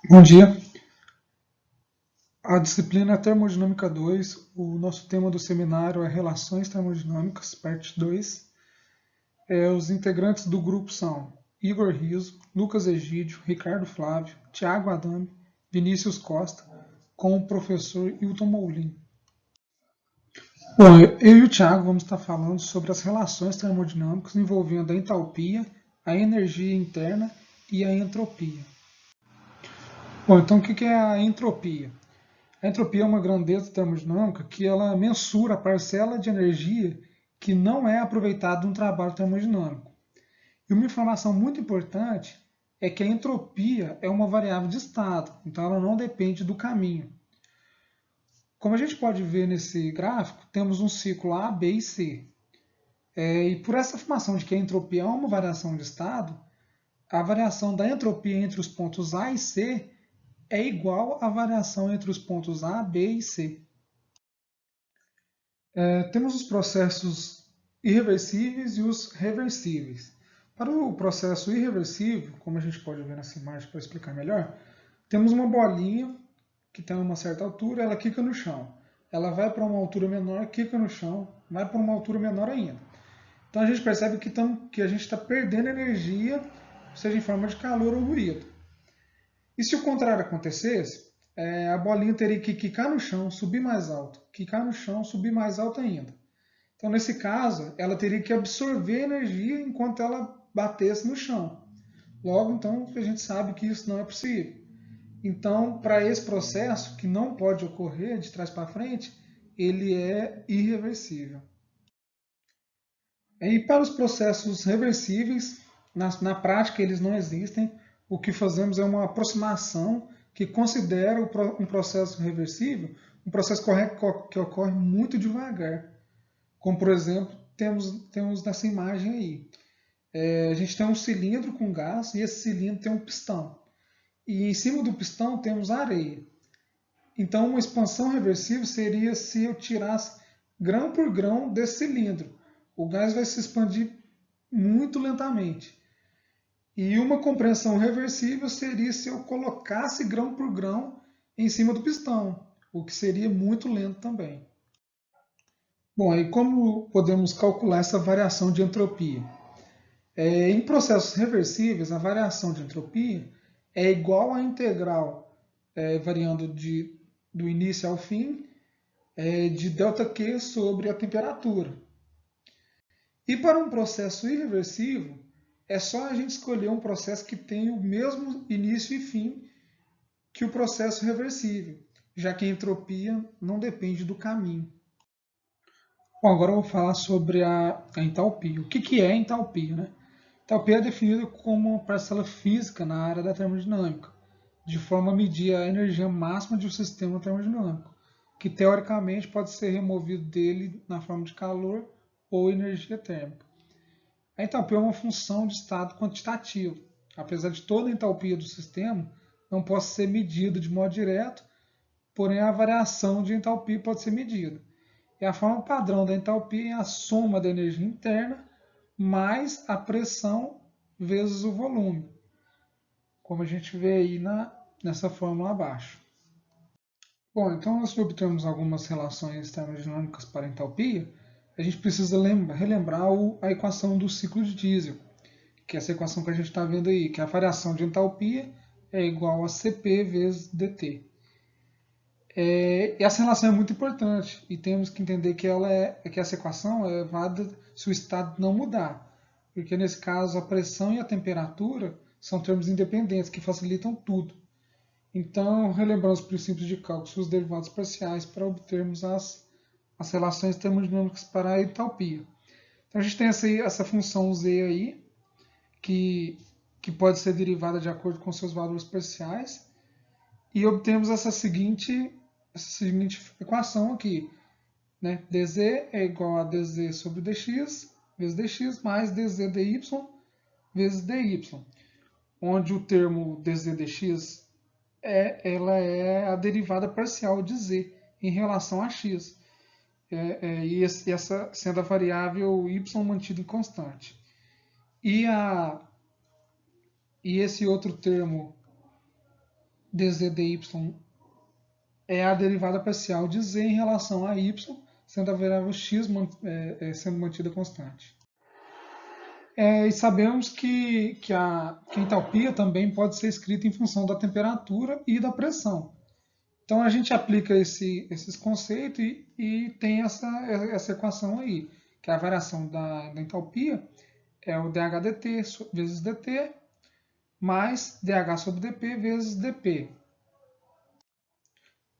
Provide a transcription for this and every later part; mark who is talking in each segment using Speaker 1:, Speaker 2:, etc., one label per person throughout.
Speaker 1: Bom dia. A disciplina é Termodinâmica 2. O nosso tema do seminário é Relações Termodinâmicas, parte 2. Os integrantes do grupo são Igor Riso, Lucas Egídio, Ricardo Flávio, Tiago Adame, Vinícius Costa, com o professor Hilton Moulin. Bom, eu e o Tiago vamos estar falando sobre as relações termodinâmicas envolvendo a entalpia, a energia interna e a entropia. Bom, então o que é a entropia? A entropia é uma grandeza termodinâmica que ela mensura a parcela de energia que não é aproveitada no trabalho termodinâmico. E uma informação muito importante é que a entropia é uma variável de estado, então ela não depende do caminho. Como a gente pode ver nesse gráfico, temos um ciclo A, B e C. E por essa afirmação de que a entropia é uma variação de estado, a variação da entropia entre os pontos A e C é igual à variação entre os pontos A, B e C. Temos os processos irreversíveis e os reversíveis. Para o processo irreversível, como a gente pode ver nessa imagem para explicar melhor, temos uma bolinha que tem uma certa altura, ela quica no chão. Ela vai para uma altura menor, quica no chão, vai para uma altura menor ainda. Então a gente percebe que a gente está perdendo energia, seja em forma de calor ou ruído. E se o contrário acontecesse, a bolinha teria que quicar no chão, subir mais alto, quicar no chão, subir mais alto ainda. Então, nesse caso, ela teria que absorver energia enquanto ela batesse no chão. Logo, então, a gente sabe que isso não é possível. Então, para esse processo, que não pode ocorrer de trás para frente, ele é irreversível. E para os processos reversíveis, na prática eles não existem. O que fazemos é uma aproximação que considera um processo reversível um processo que ocorre muito devagar. Como, por exemplo, temos nessa imagem aí. A gente tem um cilindro com gás e esse cilindro tem um pistão. E em cima do pistão temos areia. Então, uma expansão reversível seria se eu tirasse grão por grão desse cilindro. O gás vai se expandir muito lentamente. E uma compressão reversível seria se eu colocasse grão por grão em cima do pistão, o que seria muito lento também. Bom, e como podemos calcular essa variação de entropia? Em processos reversíveis, a variação de entropia é igual à integral variando do início ao fim de ΔQ sobre a temperatura. E para um processo irreversível, é só a gente escolher um processo que tenha o mesmo início e fim que o processo reversível, já que a entropia não depende do caminho. Bom, agora eu vou falar sobre a entalpia. O que é entalpia? Né? Entalpia é definida como uma parcela física na área da termodinâmica, de forma a medir a energia máxima de um sistema termodinâmico, que teoricamente pode ser removido dele na forma de calor ou energia térmica. A entalpia é uma função de estado quantitativo. Apesar de toda a entalpia do sistema não possa ser medida de modo direto, porém a variação de entalpia pode ser medida. E a forma padrão da entalpia é a soma da energia interna mais a pressão vezes o volume, como a gente vê aí nessa fórmula abaixo. Bom, então nós obtemos algumas relações termodinâmicas para a entalpia, a gente precisa relembrar a equação do ciclo de Diesel, que é essa equação que a gente está vendo aí, que a variação de entalpia é igual a Cp vezes dt. Essa relação é muito importante e temos que entender que essa equação é válida se o estado não mudar, porque nesse caso a pressão e a temperatura são termos independentes que facilitam tudo. Então, relembrando os princípios de cálculo e os derivados parciais para obtermos as relações termodinâmicas para a entalpia. Então, a gente tem essa função z aí, que pode ser derivada de acordo com seus valores parciais, e obtemos essa seguinte equação aqui. Né? dz é igual a dz sobre dx vezes dx mais dz dy vezes dy, onde o termo dz dx ela é a derivada parcial de z em relação a x, e essa sendo a variável y mantida em constante. E esse outro termo dz dy é a derivada parcial de z em relação a y, sendo a variável x sendo mantida constante. E sabemos que a entalpia também pode ser escrita em função da temperatura e da pressão. Então a gente aplica esses conceitos e tem essa equação aí, que é a variação da entalpia é o dH dt vezes dt mais dH sobre dP vezes dP.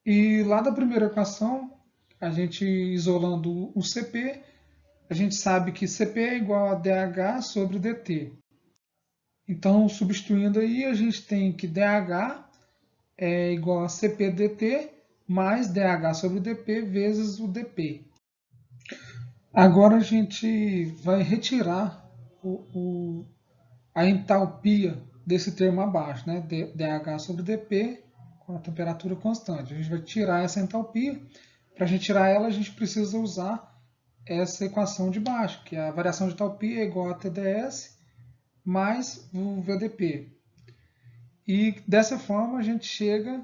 Speaker 1: E lá da primeira equação, a gente isolando o Cp, a gente sabe que Cp é igual a dH sobre dt. Então, substituindo aí, a gente tem que dH é igual a Cp dt mais dH sobre dP vezes o dP. Agora a gente vai retirar a entalpia desse termo abaixo, né? dH sobre dP com a temperatura constante. A gente vai tirar essa entalpia. Para a gente tirar ela, a gente precisa usar essa equação de baixo, que é a variação de entalpia é igual a TdS mais o VDP. E dessa forma a gente chega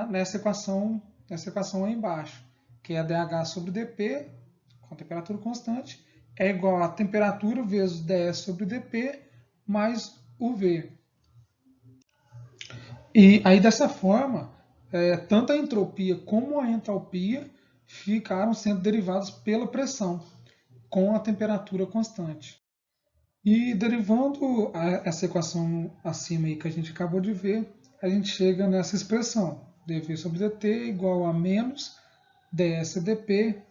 Speaker 1: nessa equação aí embaixo, que é dH sobre dP, com a temperatura constante, é igual a temperatura vezes ds sobre dP mais UV. E aí dessa forma, tanto a entropia como a entalpia ficaram sendo derivados pela pressão, com a temperatura constante. E derivando essa equação acima aí que a gente acabou de ver, a gente chega nessa expressão, dV sobre dt igual a menos ds dp.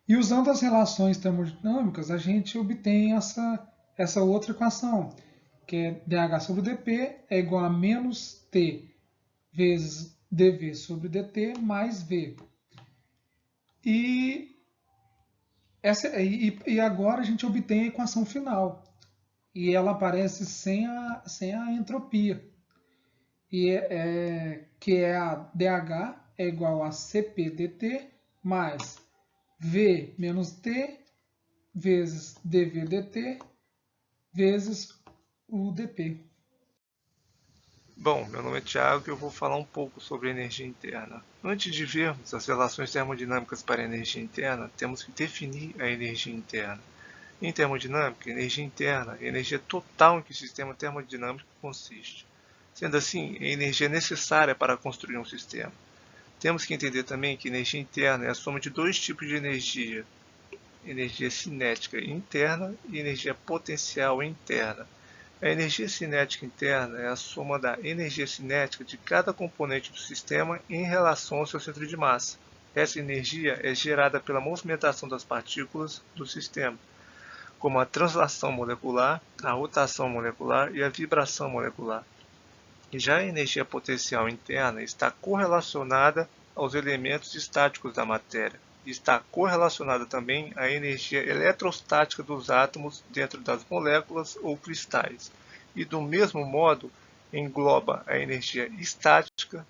Speaker 1: E usando as relações termodinâmicas, a gente obtém essa outra equação, que é dH sobre dP é igual a menos T vezes dV sobre dt mais V. E agora a gente obtém a equação final. E ela aparece sem a entropia. Que é a dH é igual a Cp dt mais V menos T vezes dV dt vezes o dP.
Speaker 2: Bom, meu nome é Thiago e eu vou falar um pouco sobre energia interna. Antes de vermos as relações termodinâmicas para a energia interna, temos que definir a energia interna. Em termodinâmica, energia interna é a energia total em que o sistema termodinâmico consiste. Sendo assim, é a energia necessária para construir um sistema. Temos que entender também que energia interna é a soma de dois tipos de energia cinética interna e energia potencial interna. A energia cinética interna é a soma da energia cinética de cada componente do sistema em relação ao seu centro de massa. Essa energia é gerada pela movimentação das partículas do sistema, como a translação molecular, a rotação molecular e a vibração molecular. E já a energia potencial interna está correlacionada aos elementos estáticos da matéria. E está correlacionada também à energia eletrostática dos átomos dentro das moléculas ou cristais. E do mesmo modo, engloba a energia estática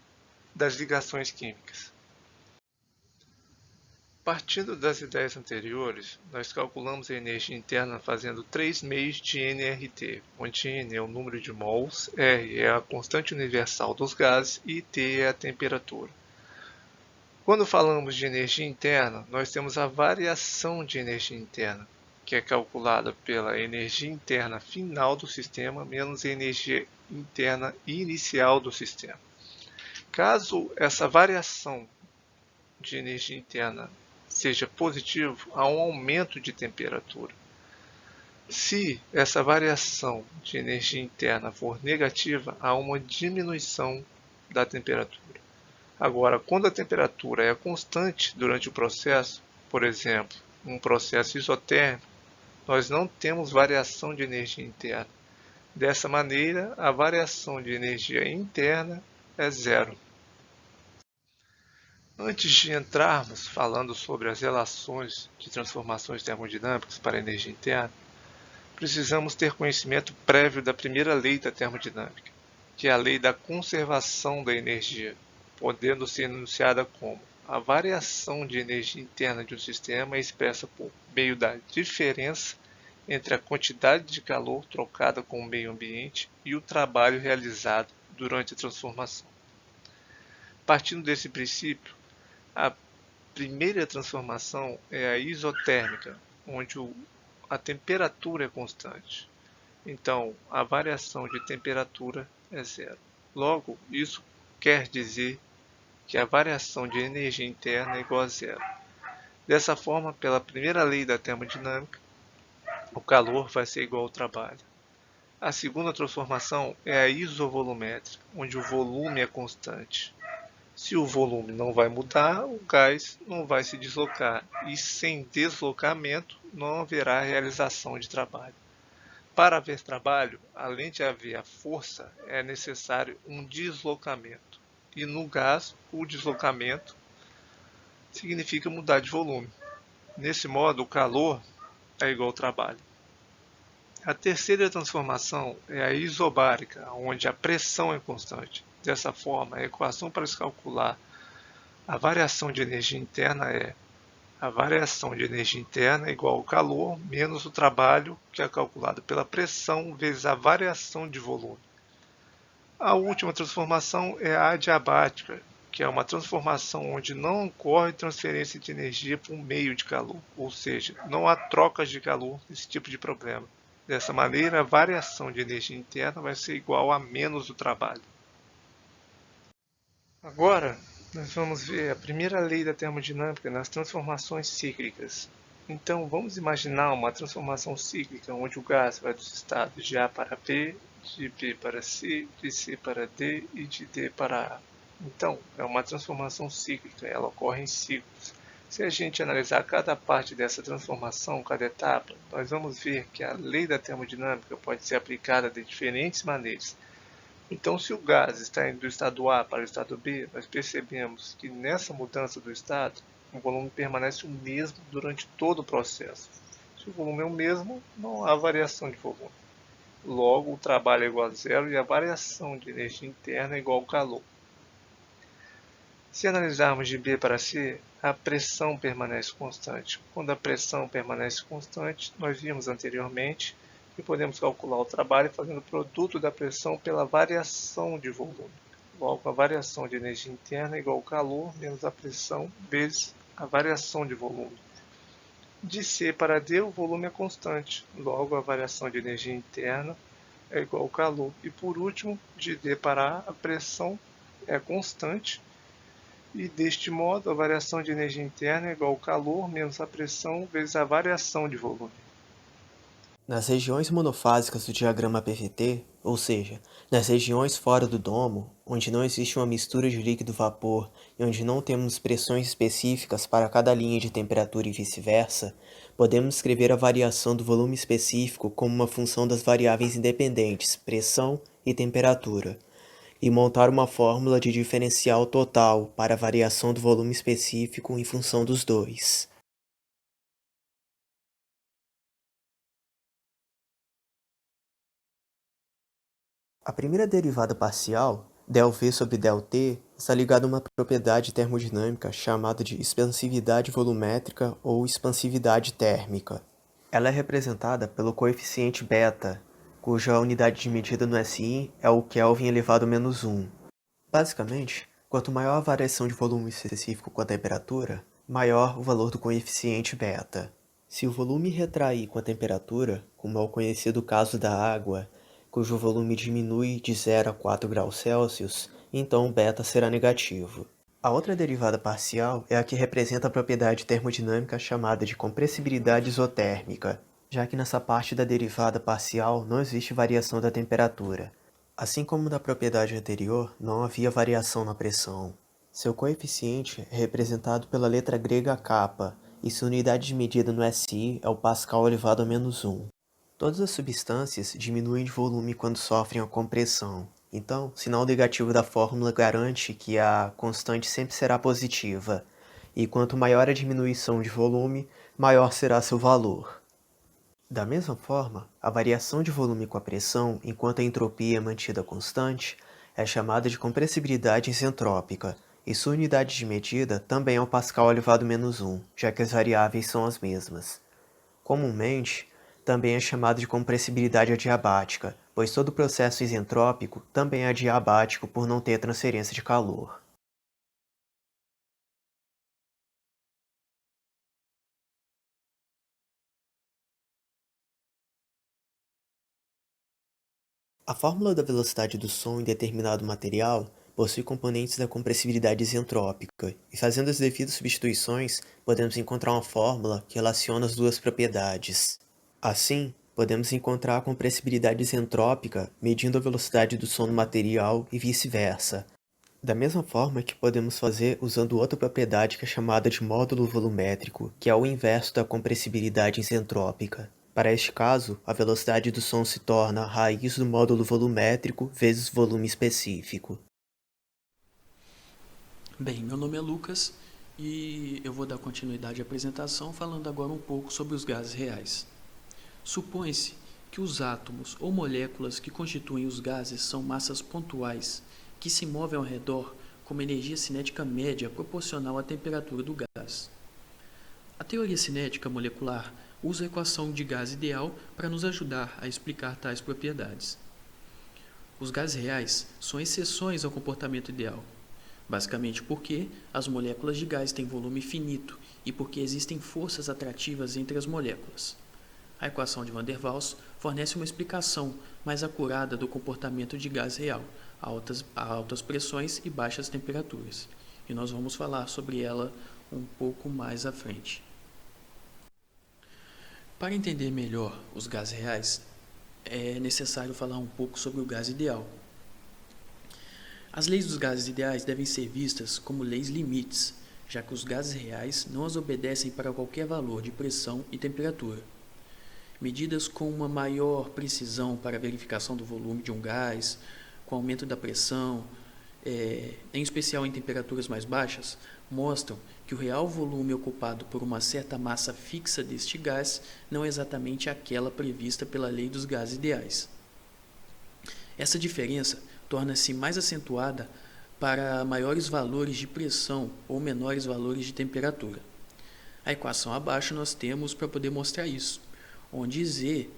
Speaker 2: das ligações químicas. Partindo das ideias anteriores, nós calculamos a energia interna fazendo 3 meios de nRT, onde N é o número de mols, R é a constante universal dos gases e T é a temperatura. Quando falamos de energia interna, nós temos a variação de energia interna, que é calculada pela energia interna final do sistema menos a energia interna inicial do sistema. Caso essa variação de energia interna seja positivo, há um aumento de temperatura. Se essa variação de energia interna for negativa, há uma diminuição da temperatura. Agora, quando a temperatura é constante durante o processo, por exemplo, um processo isotérmico, nós não temos variação de energia interna. Dessa maneira, a variação de energia interna é zero. Antes de entrarmos falando sobre as relações de transformações termodinâmicas para a energia interna, precisamos ter conhecimento prévio da primeira lei da termodinâmica, que é a lei da conservação da energia, podendo ser enunciada como a variação de energia interna de um sistema é expressa por meio da diferença entre a quantidade de calor trocada com o meio ambiente e o trabalho realizado durante a transformação. Partindo desse princípio, a primeira transformação é a isotérmica, onde a temperatura é constante. Então, a variação de temperatura é zero. Logo, isso quer dizer que a variação de energia interna é igual a zero. Dessa forma, pela primeira lei da termodinâmica, o calor vai ser igual ao trabalho. A segunda transformação é a isovolumétrica, onde o volume é constante. Se o volume não vai mudar, o gás não vai se deslocar, e sem deslocamento não haverá realização de trabalho. Para haver trabalho, além de haver a força, é necessário um deslocamento. E no gás, o deslocamento significa mudar de volume. Nesse modo, o calor é igual ao trabalho. A terceira transformação é a isobárica, onde a pressão é constante. Dessa forma, a equação para se calcular a variação de energia interna é a variação de energia interna é igual ao calor menos o trabalho, que é calculado pela pressão, vezes a variação de volume. A última transformação é a adiabática, que é uma transformação onde não ocorre transferência de energia por meio de calor, ou seja, não há trocas de calor nesse tipo de problema. Dessa maneira, a variação de energia interna vai ser igual a menos o trabalho. Agora, nós vamos ver a primeira lei da termodinâmica nas transformações cíclicas. Então, vamos imaginar uma transformação cíclica onde o gás vai dos estados de A para B, de B para C, de C para D e de D para A. Então, é uma transformação cíclica, ela ocorre em ciclos. Se a gente analisar cada parte dessa transformação, cada etapa, nós vamos ver que a lei da termodinâmica pode ser aplicada de diferentes maneiras. Então, se o gás está indo do estado A para o estado B, nós percebemos que nessa mudança do estado, o volume permanece o mesmo durante todo o processo. Se o volume é o mesmo, não há variação de volume. Logo, o trabalho é igual a zero e a variação de energia interna é igual ao calor. Se analisarmos de B para C, a pressão permanece constante. Quando a pressão permanece constante, nós vimos anteriormente que podemos calcular o trabalho fazendo o produto da pressão pela variação de volume. Logo, a variação de energia interna é igual ao calor menos a pressão vezes a variação de volume. De C para D, o volume é constante. Logo, a variação de energia interna é igual ao calor. E por último, de D para A, a pressão é constante. E deste modo, a variação de energia interna é igual ao calor menos a pressão vezes a variação de volume.
Speaker 3: Nas regiões monofásicas do diagrama PVT, ou seja, nas regiões fora do domo, onde não existe uma mistura de líquido-vapor e onde não temos pressões específicas para cada linha de temperatura e vice-versa, podemos escrever a variação do volume específico como uma função das variáveis independentes, pressão e temperatura, e montar uma fórmula de diferencial total para a variação do volume específico em função dos dois. A primeira derivada parcial, ΔV sobre ΔT, está ligada a uma propriedade termodinâmica chamada de expansividade volumétrica ou expansividade térmica. Ela é representada pelo coeficiente beta, cuja unidade de medida no SI é o Kelvin elevado a menos 1. Basicamente, quanto maior a variação de volume específico com a temperatura, maior o valor do coeficiente beta. Se o volume retrair com a temperatura, como é o conhecido caso da água, cujo volume diminui de 0 a 4 graus Celsius, então beta será negativo. A outra derivada parcial é a que representa a propriedade termodinâmica chamada de compressibilidade isotérmica, já que nessa parte da derivada parcial não existe variação da temperatura. Assim como na propriedade anterior, não havia variação na pressão. Seu coeficiente é representado pela letra grega kappa, e sua unidade de medida no SI é o Pascal elevado a menos 1. Todas as substâncias diminuem de volume quando sofrem a compressão. Então, o sinal negativo da fórmula garante que a constante sempre será positiva, e quanto maior a diminuição de volume, maior será seu valor. Da mesma forma, a variação de volume com a pressão, enquanto a entropia é mantida constante, é chamada de compressibilidade isentrópica, e sua unidade de medida também é o Pascal elevado a menos 1, já que as variáveis são as mesmas. Comumente, também é chamado de compressibilidade adiabática, pois todo processo isentrópico também é adiabático por não ter transferência de calor. A fórmula da velocidade do som em determinado material possui componentes da compressibilidade isentrópica, e fazendo as devidas substituições, podemos encontrar uma fórmula que relaciona as duas propriedades. Assim, podemos encontrar a compressibilidade isentrópica medindo a velocidade do som no material e vice-versa. Da mesma forma que podemos fazer usando outra propriedade que é chamada de módulo volumétrico, que é o inverso da compressibilidade isentrópica. Para este caso, a velocidade do som se torna a raiz do módulo volumétrico vezes volume específico.
Speaker 4: Bem, meu nome é Lucas e eu vou dar continuidade à apresentação falando agora um pouco sobre os gases reais. Supõe-se que os átomos ou moléculas que constituem os gases são massas pontuais que se movem ao redor com uma energia cinética média proporcional à temperatura do gás. A teoria cinética molecular usa a equação de gás ideal para nos ajudar a explicar tais propriedades. Os gases reais são exceções ao comportamento ideal, basicamente porque as moléculas de gás têm volume finito e porque existem forças atrativas entre as moléculas. A equação de Van der Waals fornece uma explicação mais acurada do comportamento de gás real a altas pressões e baixas temperaturas, e nós vamos falar sobre ela um pouco mais à frente. Para entender melhor os gases reais, é necessário falar um pouco sobre o gás ideal. As leis dos gases ideais devem ser vistas como leis limites, já que os gases reais não as obedecem para qualquer valor de pressão e temperatura. Medidas com uma maior precisão para a verificação do volume de um gás, com aumento da pressão, em especial em temperaturas mais baixas, mostram que o real volume ocupado por uma certa massa fixa deste gás não é exatamente aquela prevista pela lei dos gases ideais. Essa diferença torna-se mais acentuada para maiores valores de pressão ou menores valores de temperatura. A equação abaixo nós temos para poder mostrar isso, onde Z,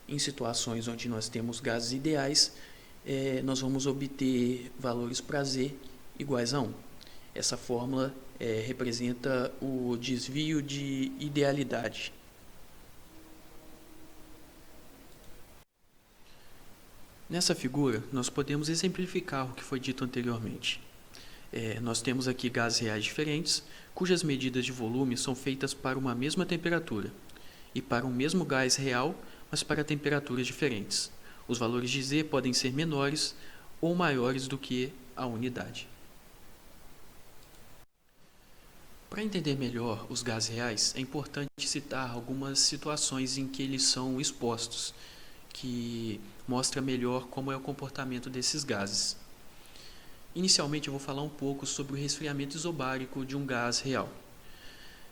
Speaker 4: em situações onde nós temos gases ideais, nós vamos obter valores para Z iguais a 1. Essa fórmula representa o desvio de idealidade. Nessa figura, nós podemos exemplificar o que foi dito anteriormente. Nós temos aqui gases reais diferentes, cujas medidas de volume são feitas para uma mesma temperatura, e para um mesmo gás real, mas para temperaturas diferentes. Os valores de Z podem ser menores ou maiores do que a unidade. Para entender melhor os gases reais, é importante citar algumas situações em que eles são expostos, que mostra melhor como é o comportamento desses gases. Inicialmente eu vou falar um pouco sobre o resfriamento isobárico de um gás real.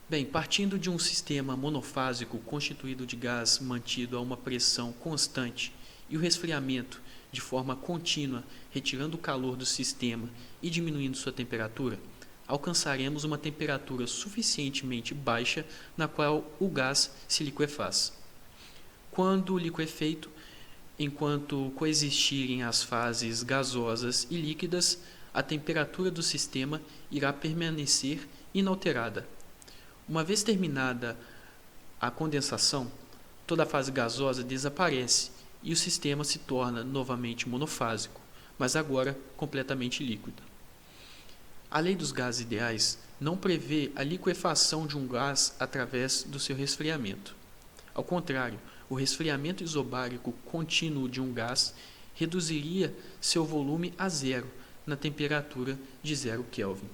Speaker 4: Bem, partindo de um sistema monofásico constituído de gás mantido a uma pressão constante e o resfriamento de forma contínua, retirando o calor do sistema e diminuindo sua temperatura, alcançaremos uma temperatura suficientemente baixa na qual o gás se liquefaz. Quando liquefeito, enquanto coexistirem as fases gasosas e líquidas, a temperatura do sistema irá permanecer inalterada. Uma vez terminada a condensação, toda a fase gasosa desaparece e o sistema se torna novamente monofásico, mas agora completamente líquido. A lei dos gases ideais não prevê a liquefação de um gás através do seu resfriamento. Ao contrário, o resfriamento isobárico contínuo de um gás reduziria seu volume a zero na temperatura de 0 Kelvin.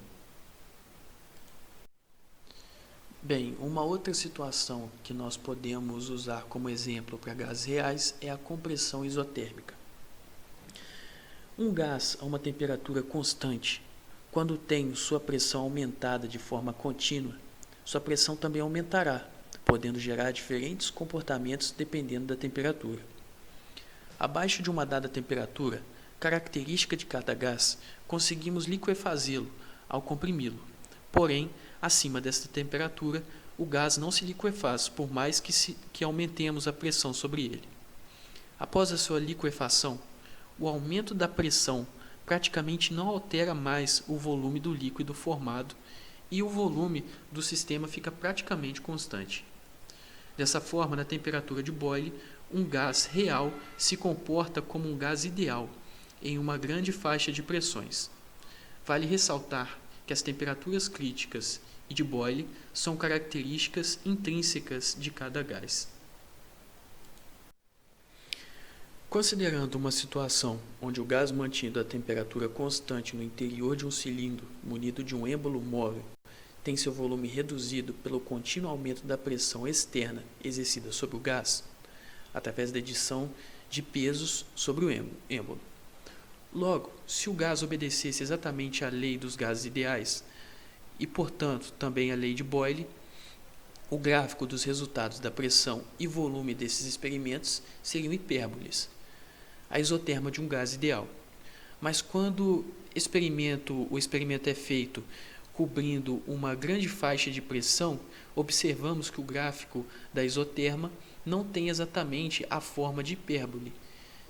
Speaker 4: Bem, uma outra situação que nós podemos usar como exemplo para gases reais é a compressão isotérmica. Um gás a uma temperatura constante, quando tem sua pressão aumentada de forma contínua, sua pressão também aumentará, podendo gerar diferentes comportamentos dependendo da temperatura. Abaixo de uma dada temperatura, característica de cada gás, conseguimos liquefazê-lo ao comprimi-lo. Porém, acima desta temperatura, o gás não se liquefaz, por mais que aumentemos a pressão sobre ele. Após a sua liquefação, o aumento da pressão praticamente não altera mais o volume do líquido formado e o volume do sistema fica praticamente constante. Dessa forma, na temperatura de Boyle, um gás real se comporta como um gás ideal em uma grande faixa de pressões. Vale ressaltar que as temperaturas críticas e de Boyle são características intrínsecas de cada gás. Considerando uma situação onde o gás mantido a temperatura constante no interior de um cilindro munido de um êmbolo móvel tem seu volume reduzido pelo contínuo aumento da pressão externa exercida sobre o gás, através da adição de pesos sobre o êmbolo. Logo, se o gás obedecesse exatamente à lei dos gases ideais, e portanto também à lei de Boyle, o gráfico dos resultados da pressão e volume desses experimentos seriam hipérboles, a isoterma de um gás ideal. Mas quando o experimento é feito cobrindo uma grande faixa de pressão, observamos que o gráfico da isoterma não tem exatamente a forma de hipérbole.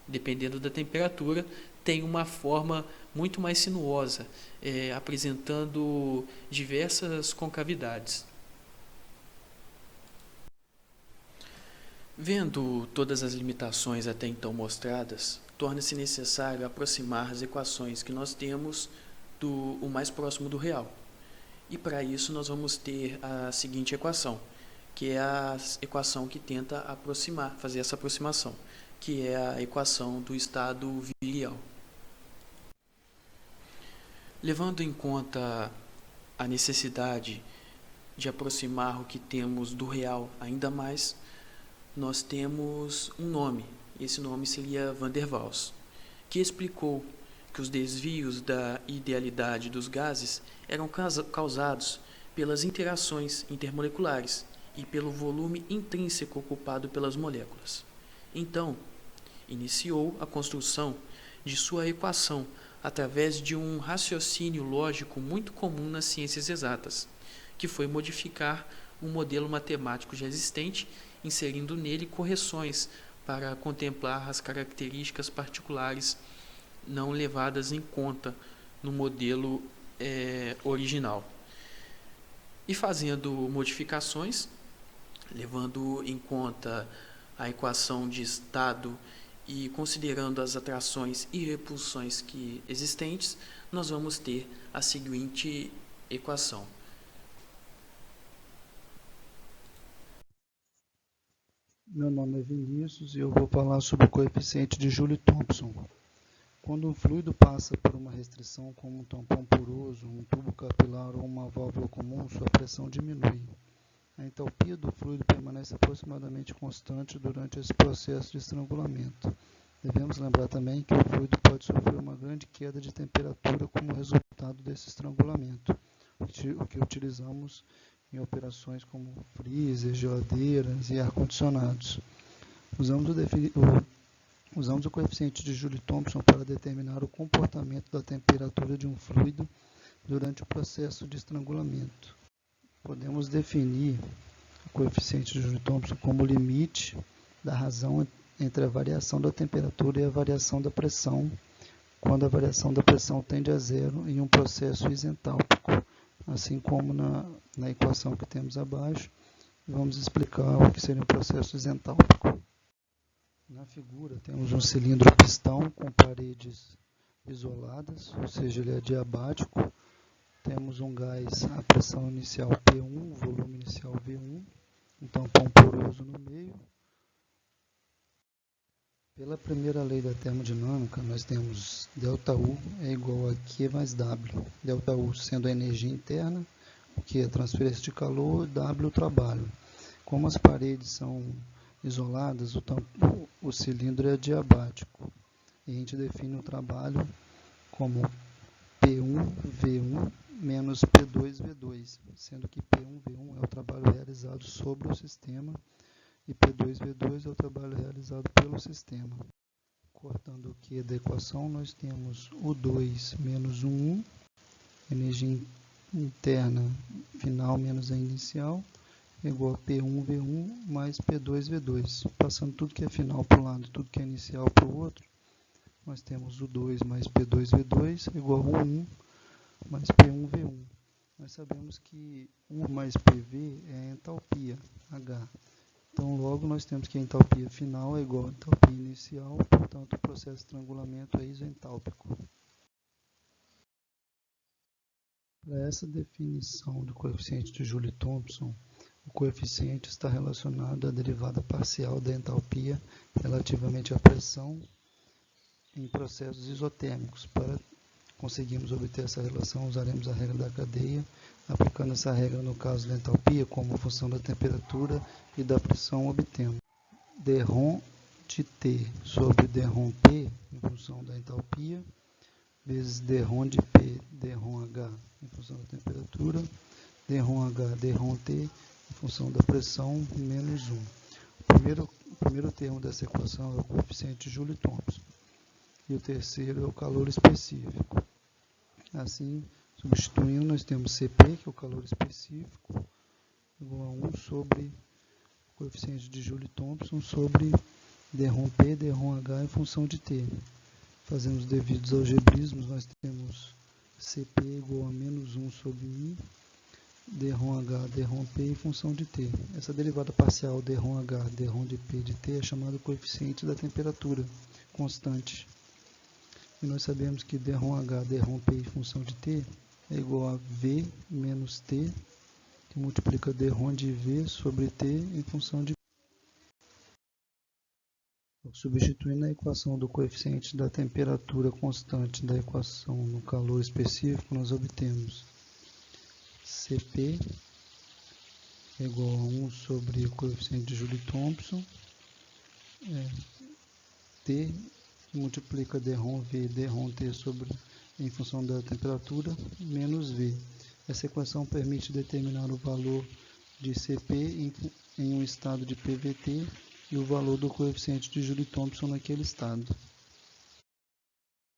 Speaker 4: Dependendo da temperatura, tem uma forma muito mais sinuosa, apresentando diversas concavidades. Vendo todas as limitações até então mostradas, torna-se necessário aproximar as equações que nós temos o mais próximo do real. E para isso nós vamos ter a seguinte equação, que é a equação que tenta fazer essa aproximação, que é a equação do estado virial. Levando em conta a necessidade de aproximar o que temos do real ainda mais, nós temos um nome, esse nome seria Van der Waals, que explicou que os desvios da idealidade dos gases eram causados pelas interações intermoleculares e pelo volume intrínseco ocupado pelas moléculas. Então, iniciou a construção de sua equação através de um raciocínio lógico muito comum nas ciências exatas, que foi modificar um modelo matemático já existente, inserindo nele correções para contemplar as características particulares não levadas em conta no modelo original. E fazendo modificações, levando em conta a equação de estado e considerando as atrações e repulsões existentes, nós vamos ter a seguinte equação.
Speaker 5: Meu nome é Vinícius e eu vou falar sobre o coeficiente de Joule-Thomson. Quando um fluido passa por uma restrição, como um tampão poroso, um tubo capilar ou uma válvula comum, sua pressão diminui. A entalpia do fluido permanece aproximadamente constante durante esse processo de estrangulamento. Devemos lembrar também que o fluido pode sofrer uma grande queda de temperatura como resultado desse estrangulamento, o que utilizamos em operações como freezer, geladeiras e ar-condicionados. Usamos o coeficiente de Joule-Thomson para determinar o comportamento da temperatura de um fluido durante o processo de estrangulamento. Podemos definir o coeficiente de Joule-Thomson como o limite da razão entre a variação da temperatura e a variação da pressão, quando a variação da pressão tende a zero em um processo isentálpico, assim como na equação que temos abaixo. Vamos explicar o que seria um processo isentálpico. Na figura temos um cilindro pistão com paredes isoladas, ou seja, ele é diabático. Temos um gás a pressão inicial P1, volume inicial V1, um tampão poroso no meio. Pela primeira lei da termodinâmica, nós temos ΔU é igual a Q mais W. ΔU sendo a energia interna, o que é a transferência de calor, W o trabalho. Como as paredes são isoladas, o cilindro é diabático. E a gente define o trabalho como P1V1 menos P2V2, sendo que P1V1 é o trabalho realizado sobre o sistema e P2V2 é o trabalho realizado pelo sistema. Cortando o Q da equação, nós temos o 2 menos o 1, energia interna final menos a inicial, é igual a P1V1 mais P2V2. Passando tudo que é final para um lado e tudo que é inicial para o outro, nós temos o 2 mais P2V2 igual a 1 mais P1V1. Nós sabemos que 1 mais PV é a entalpia, H. Então, logo, nós temos que a entalpia final é igual a entalpia inicial, portanto, o processo de estrangulamento é isoentálpico. Para essa definição do coeficiente de Joule-Thomson, o coeficiente está relacionado à derivada parcial da entalpia relativamente à pressão em processos isotérmicos. Para conseguirmos obter essa relação, usaremos a regra da cadeia, aplicando essa regra no caso da entalpia, como função da temperatura e da pressão, obtemos dρ de T sobre dρ P, em função da entalpia, vezes dρ de P, dρ H, em função da temperatura, dρ H, dρ T, em função da pressão, menos 1. O primeiro termo dessa equação é o coeficiente de Joule-Thomson, e o terceiro é o calor específico. Assim, substituindo, nós temos Cp, que é o calor específico, igual a 1 sobre o coeficiente de Joule-Thomson sobre dρP, dρH em função de T. Fazendo os devidos algebrismos, nós temos Cp igual a menos 1 sobre I, dρH, dρP em função de T. Essa derivada parcial dρH, dρ de P de T é chamada coeficiente da temperatura constante. E nós sabemos que dρH, dρP em função de T é igual a V menos T, que multiplica dρ de V sobre T em função de... Substituindo a equação do coeficiente da temperatura constante da equação no calor específico, nós obtemos Cp é igual a 1 sobre o coeficiente de Joule-Thomson, T multiplica dρV, dρT sobre, em função da temperatura, menos V. Essa equação permite determinar o valor de Cp em um estado de PVT e o valor do coeficiente de Joule-Thomson naquele estado.